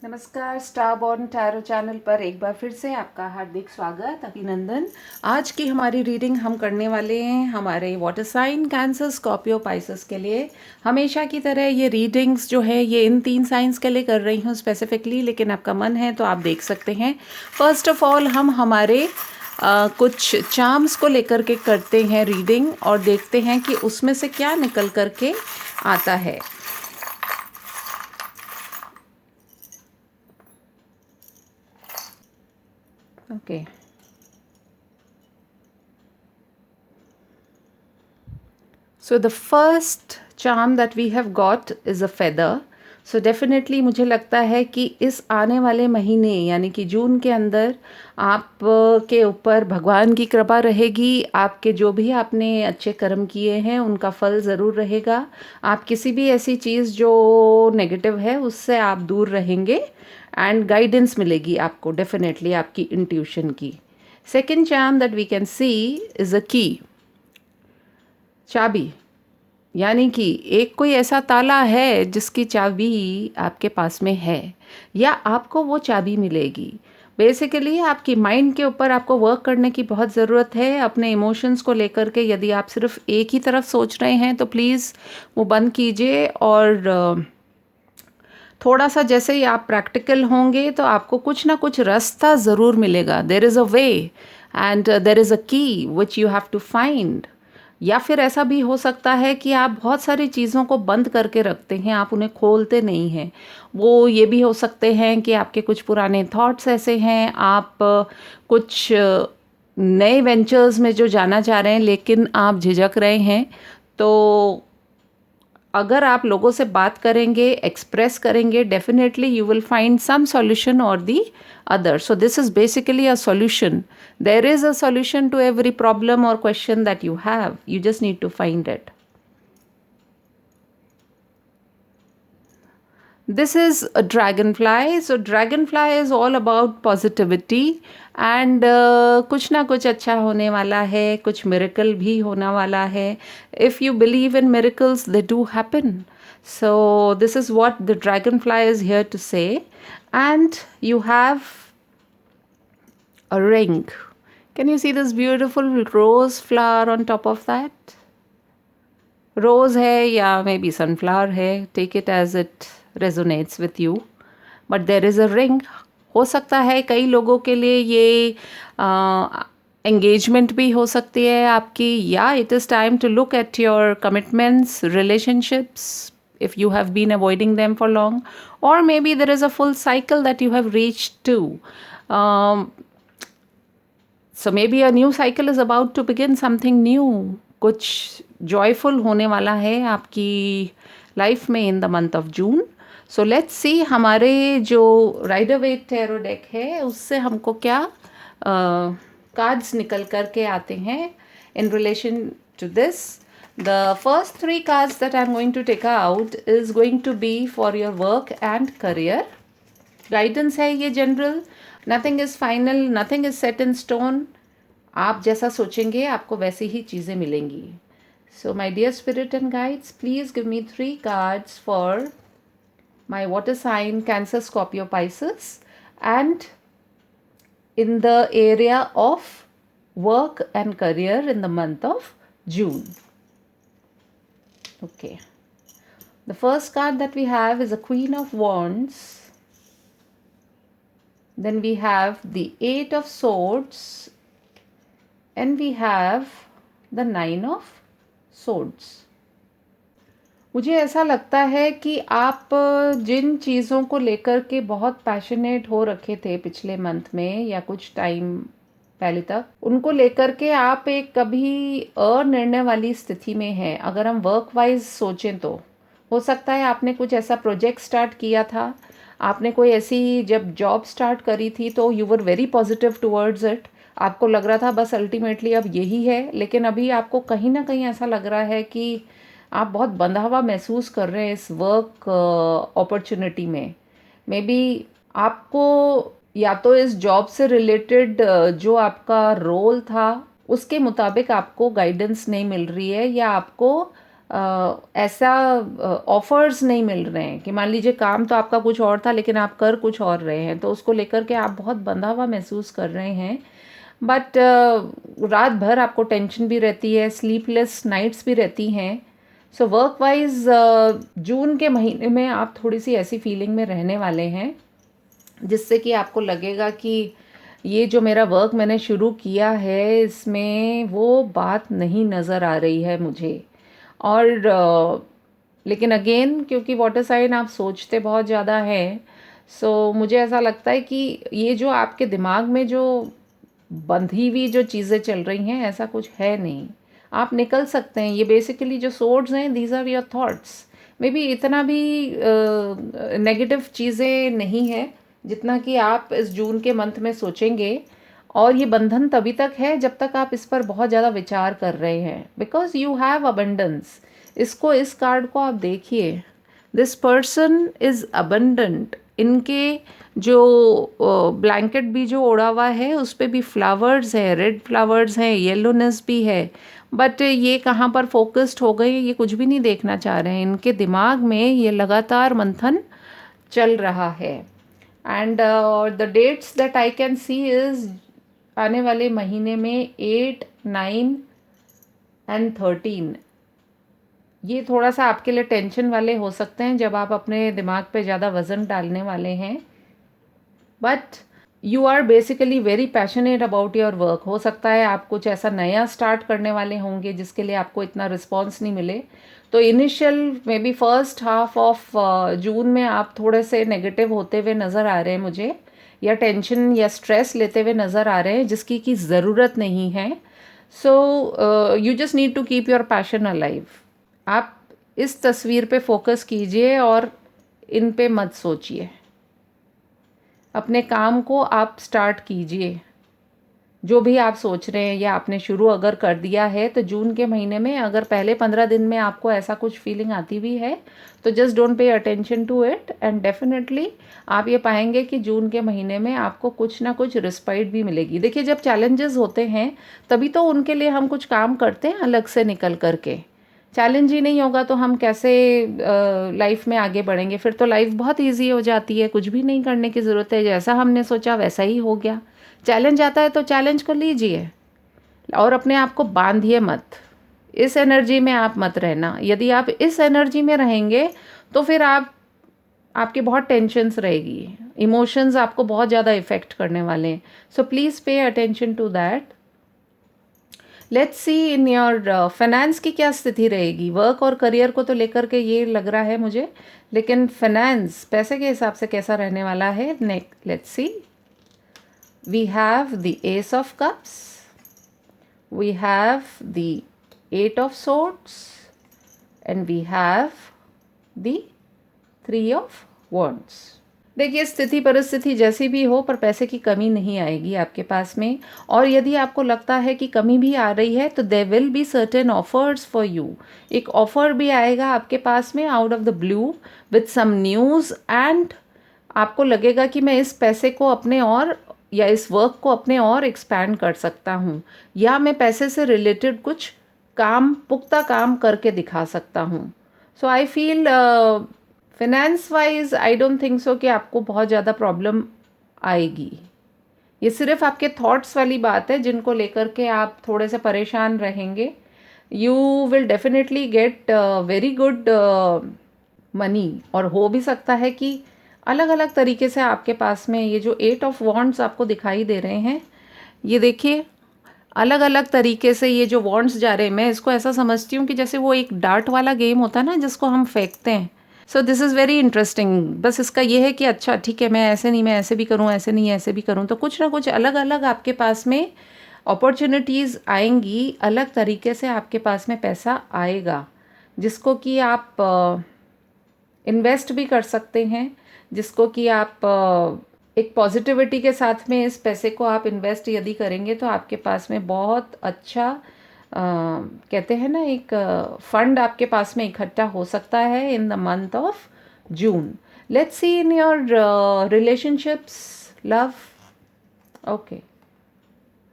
नमस्कार, star born tarot channel पर एक बार फिर से आपका हार्दिक स्वागत, अभिनंदन। आज की हमारी रीडिंग हम करने वाले हैं हमारे water sign Cancer, Scorpio, Pisces के लिए। हमेशा की तरह ये रीडिंग्स जो है ये इन 3 साइंस के लिए कर रही हूँ स्पेसिफिकली, लेकिन आपका मन है तो आप देख सकते हैं। फर्स्ट ऑफ ऑल हम हमारे कुछ चार्म्स को लेकर के करते हैं रीडिंग और देखते हैं कि उसमें से क्या निकल करके आता है। Okay. So the first charm that we have got is a feather. So definitely मुझे लगता है कि इस आने वाले महीने यानी कि जून के अंदर आप के ऊपर भगवान की कृपा रहेगी। आपके जो भी आपने अच्छे कर्म किए हैं उनका फल ज़रूर रहेगा। आप किसी भी ऐसी चीज़ जो नेगेटिव है उससे आप दूर रहेंगे एंड गाइडेंस मिलेगी आपको डेफिनेटली आपकी इंट्यूशन की। Second charm that we can see is a key, चाबी। यानी कि एक कोई ऐसा ताला है जिसकी चाबी आपके पास में है या आपको वो चाबी मिलेगी। बेसिकली आपकी माइंड के ऊपर आपको वर्क करने की बहुत ज़रूरत है अपने इमोशंस को लेकर के। यदि आप सिर्फ एक ही तरफ सोच रहे हैं तो प्लीज़ वो बंद कीजिए और थोड़ा सा जैसे ही आप प्रैक्टिकल होंगे तो आपको कुछ ना कुछ रास्ता ज़रूर मिलेगा। There is a way and there is a key which you have to find. या फिर ऐसा भी हो सकता है कि आप बहुत सारी चीज़ों को बंद करके रखते हैं, आप उन्हें खोलते नहीं हैं। वो ये भी हो सकते हैं कि आपके कुछ पुराने थॉट्स ऐसे हैं, आप कुछ नए वेंचर्स में जो जाना चाह रहे हैं लेकिन आप झिझक रहे हैं। तो अगर आप लोगों से बात करेंगे, एक्सप्रेस करेंगे, definitely you will find some solution और the other. So this is basically a solution. There is a solution to every problem or question that you have. You just need to find it. This is a dragonfly. So dragonfly is all about positivity and कुछ ना कुछ अच्छा होने वाला है, कुछ miracle भी होने वाला है. If you believe in miracles, they do happen. So this is what the dragonfly is here to say. And you have a ring. Can you see this beautiful rose flower on top of that? Rose है या maybe sunflower है, take it as it resonates with you, but there is a ring. हो सकता है कई लोगों के लिए ये एंगेजमेंट भी हो सकती है आपकी, या it is time to look at your commitments, relationships if you have been avoiding them for long, or maybe there is a full cycle that you have reached to. um, so maybe a new cycle is about to begin, something new. कुछ joyful होने वाला है आपकी life में in the month of June. So let's see हमारे जो rider wait tarot deck है उससे हमको क्या कार्ड्स निकल करके आते हैं in relation to this. The first 3 cards that I'm going to take out is going to be for your work and career. Guidance है ये general. Nothing is final, nothing is set in stone. आप जैसा सोचेंगे आपको वैसी ही चीज़ें मिलेंगी. So my dear spirit and guides, please give me 3 cards for my water sign Cancer, Scorpio, Pisces, and in the area of work and career in the month of June. Okay. The first card that we have is a Queen of Wands. Then we have the 8 of Swords. And we have the 9 of Swords. मुझे ऐसा लगता है कि आप जिन चीज़ों को लेकर के बहुत पैशनेट हो रखे थे पिछले मंथ में या कुछ टाइम पहले तक, उनको लेकर के आप एक कभी अनिर्णय वाली स्थिति में हैं. अगर हम वर्क वाइज सोचें तो हो सकता है आपने कुछ ऐसा प्रोजेक्ट स्टार्ट किया था, आपने कोई ऐसी जब जॉब स्टार्ट करी थी तो you were very positive towards it. आपको लग रहा था बस अल्टीमेटली अब यही है, लेकिन अभी आपको कहीं ना कहीं ऐसा लग रहा है कि आप बहुत बंधा हुआ महसूस कर रहे हैं इस वर्क अपॉर्चुनिटी में. मे बी आपको या तो इस जॉब से रिलेटेड जो आपका रोल था उसके मुताबिक आपको गाइडेंस नहीं मिल रही है, या आपको ऐसा ऑफर्स नहीं मिल रहे हैं कि मान लीजिए काम तो आपका कुछ और था लेकिन आप कर कुछ और रहे हैं, तो उसको लेकर के आप बहुत बंधा हुआ महसूस कर रहे हैं। बट रात भर आपको टेंशन भी रहती है, स्लीपलेस नाइट्स भी रहती हैं। सो वर्क वाइज जून के महीने में आप थोड़ी सी ऐसी फीलिंग में रहने वाले हैं जिससे कि आपको लगेगा कि ये जो मेरा वर्क मैंने शुरू किया है इसमें वो बात नहीं नज़र आ रही है मुझे। और लेकिन अगेन क्योंकि वाटर साइन आप सोचते बहुत ज़्यादा हैं, सो मुझे ऐसा लगता है कि ये जो आपके दिमाग में जो बंधी हुई जो चीज़ें चल रही हैं ऐसा कुछ है नहीं, आप निकल सकते हैं। ये बेसिकली जो सोर्ड्स हैं, these are your thoughts. Maybe इतना भी नेगेटिव चीज़ें नहीं है जितना कि आप इस जून के मंथ में सोचेंगे। और ये बंधन तभी तक है जब तक आप इस पर बहुत ज़्यादा विचार कर रहे हैं, बिकॉज यू हैव अबंडेंस। इसको, इस कार्ड को आप देखिए, दिस पर्सन इज़ अबंडेंट। इनके जो ब्लैंकेट भी जो ओढ़ा हुआ है उस पे भी फ्लावर्स है, रेड फ्लावर्स हैं, येलोनेस भी है। बट ये कहाँ पर फोकस्ड हो गए ये कुछ भी नहीं देखना चाह रहे हैं। इनके दिमाग में ये लगातार मंथन चल रहा है। And the dates that I can see is आने वाले महीने में 8, 9 एंड 13। ये थोड़ा सा आपके लिए टेंशन वाले हो सकते हैं जब आप अपने दिमाग पे ज़्यादा वज़न डालने वाले हैं। But you are basically very passionate about your work. हो सकता है आप कुछ ऐसा नया स्टार्ट करने वाले होंगे जिसके लिए आपको इतना रिस्पॉन्स नहीं मिले। तो initial may be first half of June में आप थोड़े से नेगेटिव होते हुए नज़र आ रहे हैं मुझे, या टेंशन या स्ट्रेस लेते हुए नज़र आ रहे हैं जिसकी की ज़रूरत नहीं है। So you just need to keep your passion alive. आप इस तस्वीर पे फोकस कीजिए और इन पे मत सोचिए। अपने काम को आप स्टार्ट कीजिए। जो भी आप सोच रहे हैं या आपने शुरू अगर कर दिया है, तो जून के महीने में अगर पहले 15 दिन में आपको ऐसा कुछ फीलिंग आती भी है तो just don't pay attention to it, and definitely आप ये पाएंगे कि जून के महीने में आपको कुछ ना कुछ रिस्पाइट भी मिलेगी। देखिए, जब चैलेंजेस होते हैं तभी तो उनके लिए हम कुछ काम करते हैं अलग से निकल करके। चैलेंज ही नहीं होगा तो हम कैसे लाइफ में आगे बढ़ेंगे? फिर तो लाइफ बहुत इजी हो जाती है, कुछ भी नहीं करने की ज़रूरत है, जैसा हमने सोचा वैसा ही हो गया। चैलेंज आता है तो चैलेंज को लीजिए और अपने आप को बांधिए मत। इस एनर्जी में आप मत रहना। यदि आप इस एनर्जी में रहेंगे तो फिर आपकी बहुत टेंशन्स रहेगी, इमोशंस आपको बहुत ज़्यादा इफ़ेक्ट करने वाले हैं। So please pay attention to that. Let's see in your finance की क्या स्थिति रहेगी। वर्क और करियर को तो लेकर के ये लग रहा है मुझे, लेकिन फाइनेंस, पैसे के हिसाब से कैसा रहने वाला है? Let's see. We have the ace of cups, we have the 8 of swords, and we have the 3 of wands। देखिए, स्थिति परिस्थिति जैसी भी हो पर पैसे की कमी नहीं आएगी आपके पास में। और यदि आपको लगता है कि कमी भी आ रही है तो there will be certain offers for you. एक ऑफर भी आएगा आपके पास में out of the blue with some news, and आपको लगेगा कि मैं इस पैसे को अपने और, या इस वर्क को अपने और एक्सपैंड कर सकता हूँ, या मैं पैसे से रिलेटेड कुछ काम, पुख्ता काम करके दिखा सकता हूँ। So I feel finance wise I don't think so कि आपको बहुत ज़्यादा प्रॉब्लम आएगी। ये सिर्फ आपके थॉट्स वाली बात है जिनको लेकर के आप थोड़े से परेशान रहेंगे। You will definitely get very good money, और हो भी सकता है कि अलग अलग तरीके से आपके पास में ये जो 8 ऑफ वॉन्ड्स आपको दिखाई दे रहे हैं, ये देखिए अलग अलग तरीके से ये जो वॉन्ड्स जा रहे हैं, मैं इसको ऐसा समझती हूँ कि जैसे वो एक डार्ट वाला गेम होता है ना जिसको हम फेंकते हैं। So this is very interesting. बस इसका ये है कि अच्छा ठीक है, मैं ऐसे नहीं, मैं ऐसे भी करूँ, ऐसे नहीं ऐसे भी करूँ, तो कुछ ना कुछ अलग अलग आपके पास में अपॉर्चुनिटीज़ आएंगी, अलग तरीके से आपके पास में पैसा आएगा जिसको कि आप इन्वेस्ट भी कर सकते हैं, जिसको कि आप एक पॉजिटिविटी के साथ में इस पैसे को आप इन्वेस्ट यदि करेंगे तो आपके पास में बहुत अच्छा कहते हैं ना, एक फंड आपके पास में इकट्ठा हो सकता है in the month of June. Let's see in your relationships, love. Okay,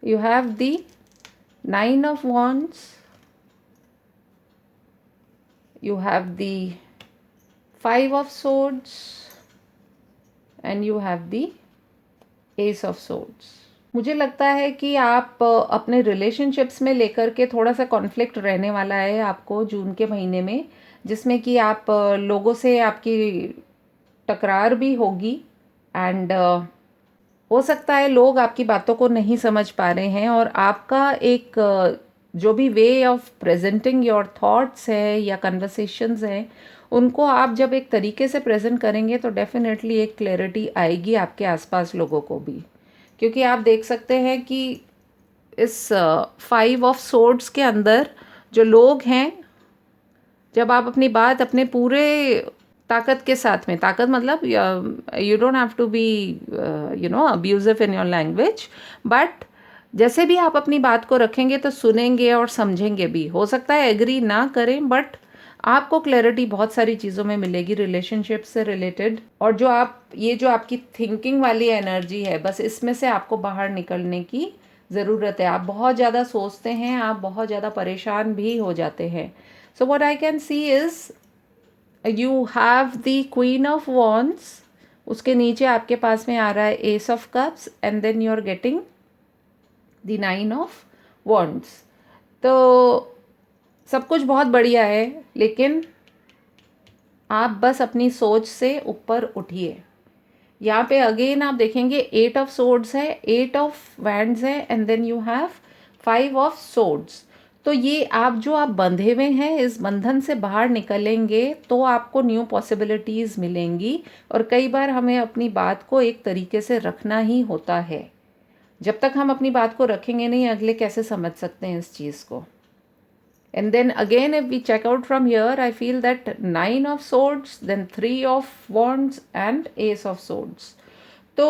you have the 9 of wands, you have the 5 of Swords, and you have the Ace of Swords. मुझे लगता है कि आप अपने रिलेशनशिप्स में लेकर के थोड़ा सा कॉन्फ्लिक्ट रहने वाला है आपको जून के महीने में, जिसमें कि आप लोगों से आपकी टकरार भी होगी, एंड हो सकता है लोग आपकी बातों को नहीं समझ पा रहे हैं, और आपका एक जो भी way of presenting your thoughts है या कन्वर्सेशंस हैं, उनको आप जब एक तरीके से प्रेजेंट करेंगे तो डेफिनेटली एक क्लैरिटी आएगी आपके आसपास लोगों को भी। क्योंकि आप देख सकते हैं कि इस 5 of Swords के अंदर जो लोग हैं, जब आप अपनी बात अपने पूरे ताकत के साथ में, ताकत मतलब you don't have to be abusive in your language, but जैसे भी आप अपनी बात को रखेंगे तो सुनेंगे और समझेंगे भी। हो सकता है एग्री ना करें, बट आपको क्लैरिटी बहुत सारी चीज़ों में मिलेगी रिलेशनशिप से रिलेटेड। और जो आपकी थिंकिंग वाली एनर्जी है, बस इसमें से आपको बाहर निकलने की ज़रूरत है। आप बहुत ज़्यादा सोचते हैं, आप बहुत ज़्यादा परेशान भी हो जाते हैं। So what I can see is you have the queen of wands, उसके नीचे आपके पास में आ रहा है ace of cups, and then you are getting the 9 of Wands। तो सब कुछ बहुत बढ़िया है, लेकिन आप बस अपनी सोच से ऊपर उठिए। यहाँ पे अगेन आप देखेंगे 8 of Swords है, 8 of Wands है, and then you have 5 of Swords। तो ये आप बंधे हुए हैं, इस बंधन से बाहर निकलेंगे तो आपको न्यू पॉसिबिलिटीज़ मिलेंगी। और कई बार हमें अपनी बात को एक तरीके से रखना ही होता है। जब तक हम अपनी बात को रखेंगे नहीं, अगले कैसे समझ सकते हैं इस चीज़ को। And then again, if we check out from here, I feel that 9 of Swords, then 3 of Wands and Ace of Swords। तो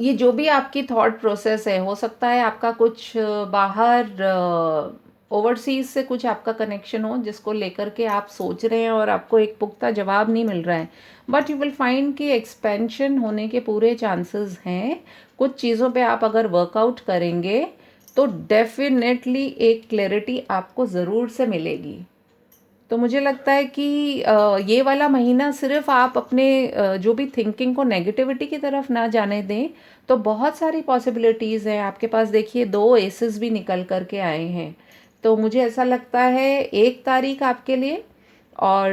ये जो भी आपकी थॉट प्रोसेस है, हो सकता है आपका कुछ बाहर ओवरसीज से कुछ आपका कनेक्शन हो, जिसको लेकर के आप सोच रहे हैं और आपको एक पुख्ता जवाब नहीं मिल रहा है, बट यू विल फाइंड कि एक्सपेंशन होने के पूरे चांसेस हैं। कुछ चीज़ों पे आप अगर वर्कआउट करेंगे तो डेफिनेटली एक क्लैरिटी आपको ज़रूर से मिलेगी। तो मुझे लगता है कि ये वाला महीना सिर्फ आप अपने जो भी थिंकिंग को नेगेटिविटी की तरफ ना जाने दें, तो बहुत सारी पॉसिबिलिटीज़ हैं आपके पास। देखिए 2 एसेस भी निकल करके आए हैं। तो मुझे ऐसा लगता है 1 तारीख आपके लिए, और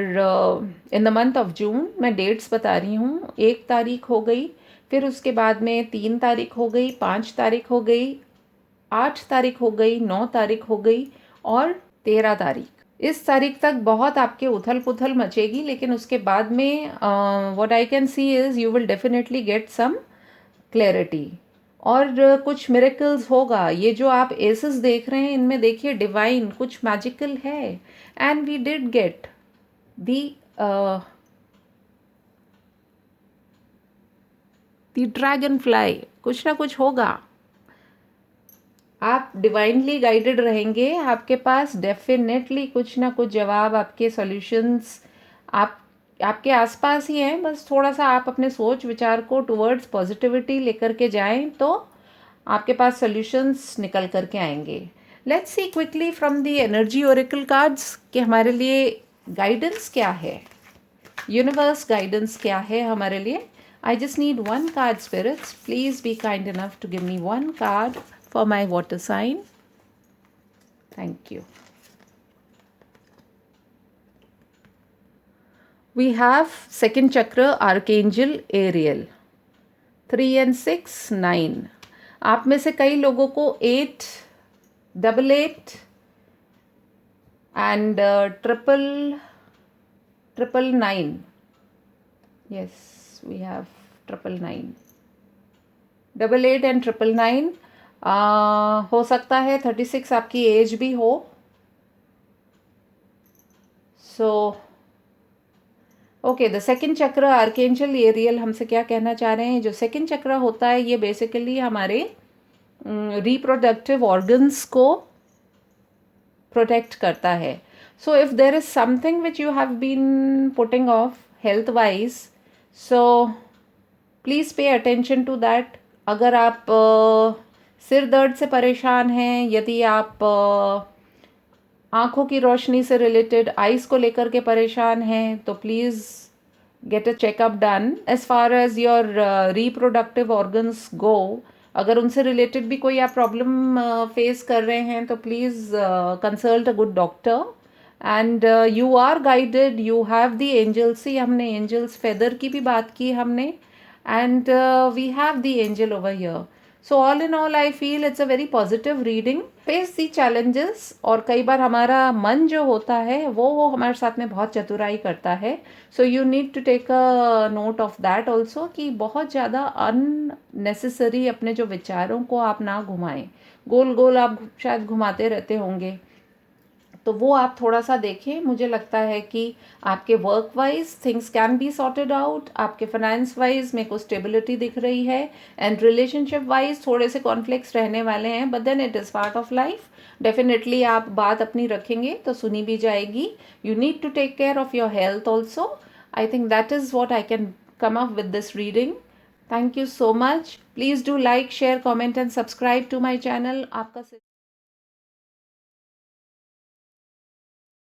in the month of June मैं डेट्स बता रही हूँ। 1 तारीख हो गई, फिर उसके बाद में 3 तारीख हो गई, 5 तारीख हो गई, 8 तारीख हो गई, 9 तारीख हो गई, और 13 तारीख। इस तारीख तक बहुत आपके उथल पुथल मचेगी, लेकिन उसके बाद में what I can see is you will definitely get some clarity, और कुछ मिरेकल्स होगा। ये जो आप एसेस देख रहे हैं, इनमें देखिए डिवाइन कुछ मैजिकल है, and we did get the dragonfly. कुछ ना कुछ होगा, आप डिवाइनली गाइडेड रहेंगे, आपके पास डेफिनेटली कुछ ना कुछ जवाब, आपके सॉल्यूशंस आपके आसपास ही हैं। बस थोड़ा सा आप अपने सोच विचार को टुवर्ड्स पॉजिटिविटी लेकर के जाएं, तो आपके पास सॉल्यूशंस निकल करके आएंगे। Let's see quickly from the energy Oracle cards कि हमारे लिए गाइडेंस क्या है, यूनिवर्स गाइडेंस क्या है हमारे लिए। I just need 1 card spirits, please be kind enough to give me 1 card for my water sign. Thank you. We have second chakra Archangel Ariel, 3 and 6 9। आप में से कई लोगों को 8 88 and triple nine। Yes, we have 999, 88 and 999। हो सकता है 36 आपकी एज भी हो। सो ओके, द सेकंड चक्र आर्केंजल एरियल हमसे क्या कहना चाह रहे हैं। जो सेकंड चक्र होता है, ये बेसिकली हमारे रिप्रोडक्टिव ऑर्गन्स को प्रोटेक्ट करता है। So if there is something which you have been putting off health wise, so please pay attention to that. अगर आप सिर दर्द से परेशान हैं, यदि आप आँखों की रोशनी से रिलेटेड, आइज़ को लेकर के परेशान हैं, तो please get a checkup done. As far as your reproductive organs go, अगर उनसे रिलेटेड भी कोई आप प्रॉब्लम फेस कर रहे हैं तो please consult a good doctor. And you are guided, you have the angels. See, हमने एंजल्स फेदर की भी बात की हमने, and we have the angel over here. So all in all I feel it's a very positive reading. Face the challenges. और कई बार हमारा मन जो होता है वो हमारे साथ में बहुत चतुराई करता है. So you need to take a note of that also कि बहुत ज़्यादा अननेसेसरी अपने जो विचारों को आप ना घुमाएं. गोल गोल आप शायद घुमाते रहते होंगे, तो वो आप थोड़ा सा देखें. मुझे लगता है कि आपके work wise things can be sorted out. आपके फाइनेंस वाइज मेरे को स्टेबिलिटी दिख रही है. एंड रिलेशनशिप वाइज थोड़े से कॉन्फ्लिक्ट्स रहने वाले हैं, but then it is part of life. Definitely आप बात अपनी रखेंगे तो सुनी भी जाएगी. You need to take care of your health also. I think that is what I can come up with this reading. Thank you so much. Please do like, share, comment and subscribe to my channel. आपका